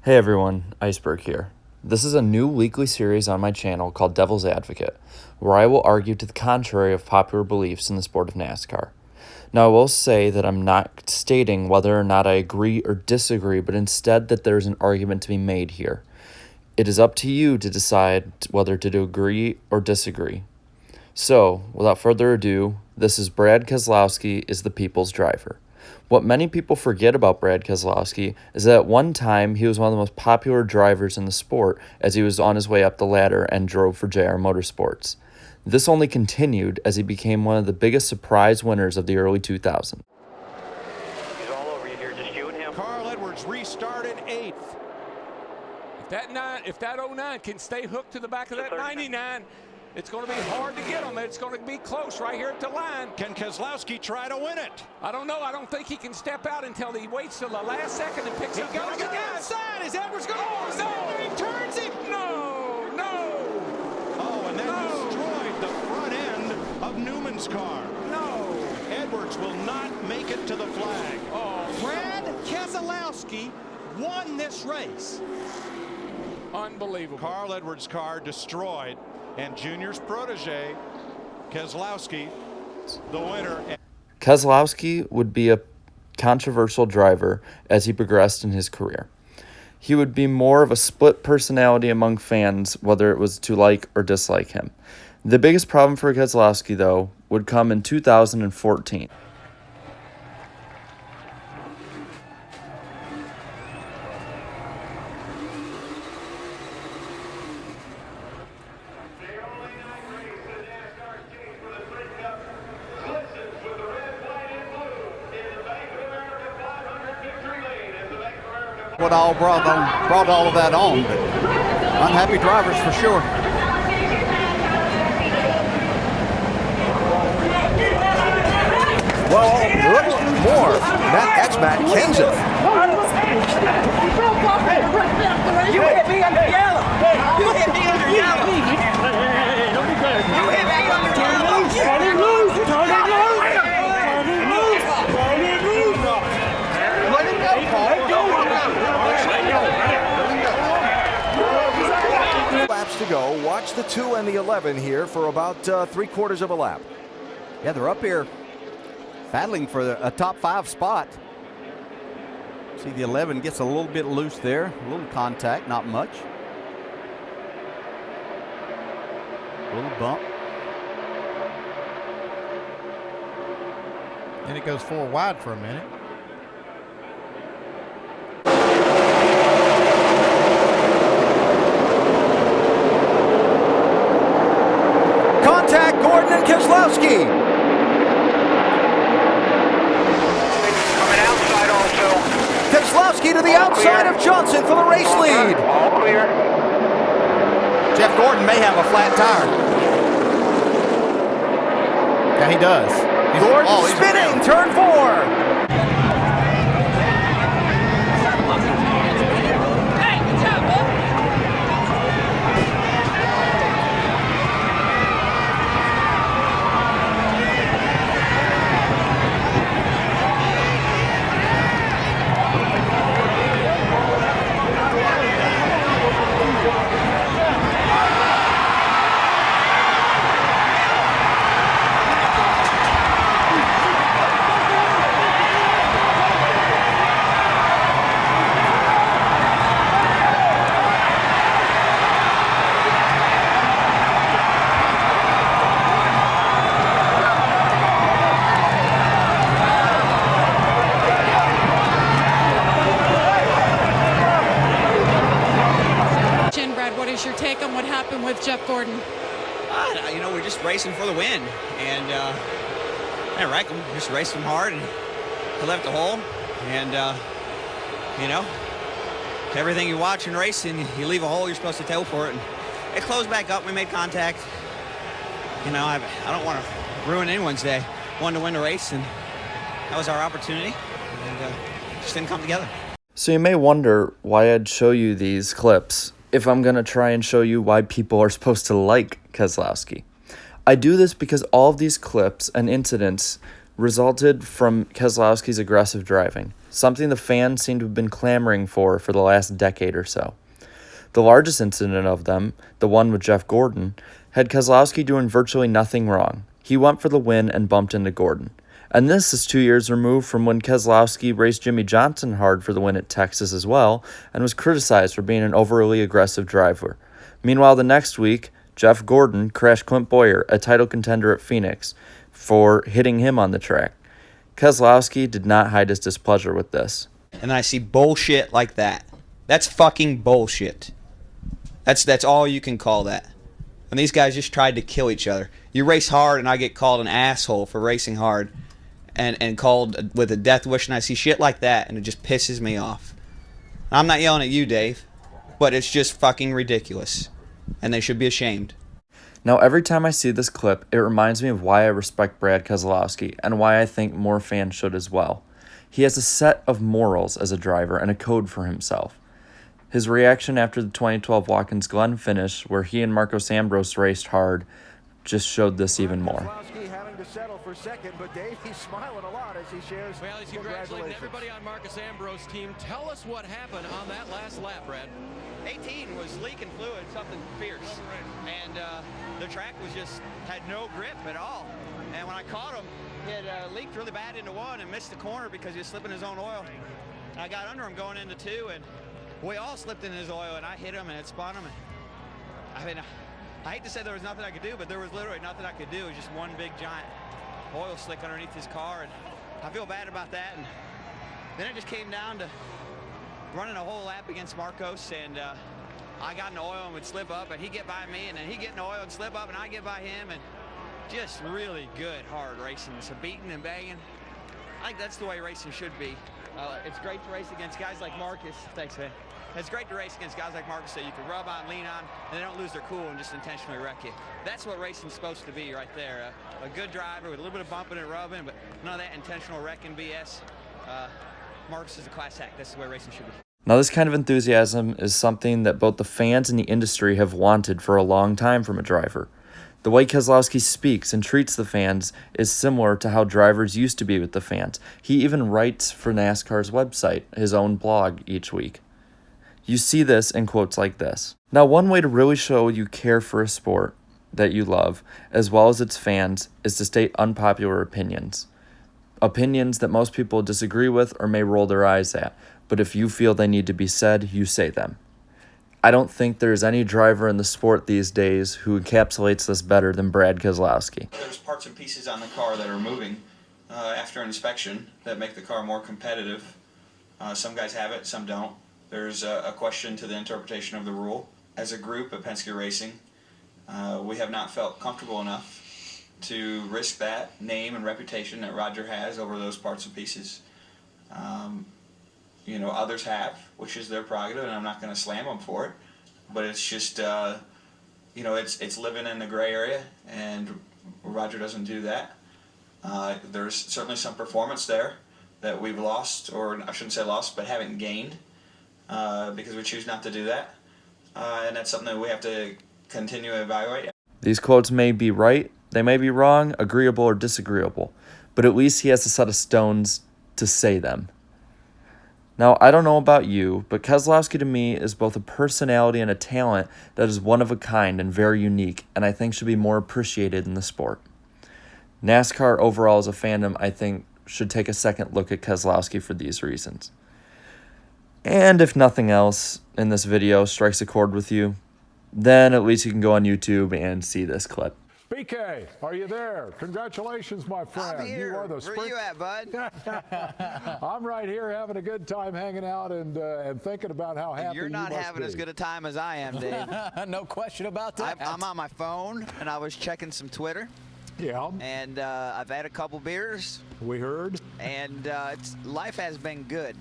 Hey everyone, Iceberg here. This is a new weekly series on my channel called Devil's Advocate, where I will argue to the contrary of popular beliefs in the sport of NASCAR. Now, I will say that I'm not stating whether or not I agree or disagree, but instead that there's an argument to be made here. It is up to you to decide whether to agree or disagree. So, without further ado, this is Brad Keselowski is the people's driver. What many people forget about Brad Keselowski is that at one time he was one of the most popular drivers in the sport as he was on his way up the ladder and drove for JR Motorsports. This only continued as he became one of the biggest surprise winners of the early 2000s. He's all over you here, just you and him. Carl Edwards restarted 8th. If that 09 can stay hooked to the back of that 99, it's going to be hard to get him. It's going to be close right here at the line. Can Keselowski try to win it? I don't know. I don't think he can step out until he waits till the last second and picks up. He goes to the outside. Is Edwards going to no. He turns him. No. Oh, and that destroyed the front end of Newman's car. No. Edwards will not make it to the flag. Oh, Brad Keselowski won this race. Unbelievable. Carl Edwards' car destroyed, and Junior's protege, Keselowski, the winner. Keselowski would be a controversial driver as he progressed in his career. He would be more of a split personality among fans, whether it was to like or dislike him. The biggest problem for Keselowski, though, would come in 2014. What all brought all of that on, but unhappy drivers for sure. Well, look more. That's Matt Kenseth. You hit me under yellow. You hit me under yellow. You hit me under yellow. Turn it loose. Turn it loose. Let it go, Paul. Laps to go. Watch the 2 and the 11 here for about 3/4 of a lap. Yeah, they're up here battling for a top 5 spot. See, the 11 gets a little bit loose there. A little contact, not much. A little bump. And it goes 4 wide for a minute. Contact Gordon and Keselowski. Coming outside also. Keselowski to the outside of Johnson for the race lead. All clear. Jeff Gordon may have a flat tire. Yeah, he does. Gordon spinning, turn 4. Brad, what is your take on what happened with Jeff Gordon? We're just racing for the win, and I wrecked him. Just raced him hard, and he left the hole. And everything you watch in racing, you leave a hole, you're supposed to tail for it. And it closed back up. We made contact. I don't want to ruin anyone's day. Wanted to win the race, and that was our opportunity, and just didn't come together. So you may wonder why I'd show you these clips if I'm going to try and show you why people are supposed to like Keselowski. I do this because all of these clips and incidents resulted from Keselowski's aggressive driving. something the fans seem to have been clamoring for the last decade or so. The largest incident of them, the one with Jeff Gordon, had Keselowski doing virtually nothing wrong. He went for the win and bumped into Gordon. And this is 2 years removed from when Keselowski raced Jimmy Johnson hard for the win at Texas as well, and was criticized for being an overly aggressive driver. Meanwhile, the next week, Jeff Gordon crashed Clint Bowyer, a title contender at Phoenix, for hitting him on the track. Keselowski did not hide his displeasure with this. And I see bullshit like that. That's fucking bullshit. That's all you can call that. And these guys just tried to kill each other. You race hard and I get called an asshole for racing hard and called with a death wish, and I see shit like that and it just pisses me off. I'm not yelling at you, Dave, but it's just fucking ridiculous. And they should be ashamed. Now, every time I see this clip, it reminds me of why I respect Brad Keselowski and why I think more fans should as well. He has a set of morals as a driver and a code for himself. His reaction after the 2012 Watkins Glen finish, where he and Marcos Ambrose raced hard, just showed this even more. Keselowski having to settle for second, but Dave, he's smiling a lot as he shares. Well, he's congratulating everybody on Marcos Ambrose's team. Tell us what happened on that last lap, Brad. 18 was leaking fluid, something fierce. And the track had no grip at all. And when I caught him, he had leaked really bad into one and missed the corner because he was slipping his own oil. And I got under him going into two, and we all slipped in his oil, and I hit him and it spun him. And, I mean, I hate to say there was nothing I could do, but there was literally nothing I could do. It was just one big giant oil slick underneath his car, and I feel bad about that. And then it just came down to running a whole lap against Marcos, and I got in the oil and would slip up, and he'd get by me, and then he'd get in the oil and slip up, and I'd get by him, and just really good, hard racing. So beating and banging. I think that's the way racing should be. It's great to race against guys like Marcos. Thanks, man. It's great to race against guys like Marcos that you can rub on, lean on, and they don't lose their cool and just intentionally wreck you. That's what racing's supposed to be right there. A good driver with a little bit of bumping and rubbing, but none of that intentional wrecking BS. Marcos is a class act. That's the way racing should be. Now, this kind of enthusiasm is something that both the fans and the industry have wanted for a long time from a driver. The way Keselowski speaks and treats the fans is similar to how drivers used to be with the fans. He even writes for NASCAR's website, his own blog, each week. You see this in quotes like this. Now, one way to really show you care for a sport that you love, as well as its fans, is to state unpopular opinions. Opinions that most people disagree with or may roll their eyes at, but if you feel they need to be said, you say them. I don't think there's any driver in the sport these days who encapsulates this better than Brad Keselowski. There's parts and pieces on the car that are moving after inspection that make the car more competitive. Some guys have it, some don't. There's a question to the interpretation of the rule. As a group at Penske Racing, we have not felt comfortable enough to risk that name and reputation that Roger has over those parts and pieces. Others have, which is their prerogative, and I'm not going to slam them for it. But it's just, it's living in the gray area, and Roger doesn't do that. There's certainly some performance there that we've lost, or I shouldn't say lost, but haven't gained, because we choose not to do that. And that's something that we have to continue to evaluate. These quotes may be right, they may be wrong, agreeable or disagreeable, but at least he has a set of stones to say them. Now, I don't know about you, but Keselowski to me is both a personality and a talent that is one of a kind and very unique, and I think should be more appreciated in the sport. NASCAR overall as a fandom, I think, should take a second look at Keselowski for these reasons. And if nothing else in this video strikes a chord with you, then at least you can go on YouTube and see this clip. BK, are you there? Congratulations, my friend. I'm here. You are the Where are you at, bud? I'm right here having a good time hanging out and thinking about how happy You're not you must having be. as good a time as I am, Dave. No question about that. I'm on my phone, and I was checking some Twitter. Yeah. And I've had a couple beers. We heard. And life has been good.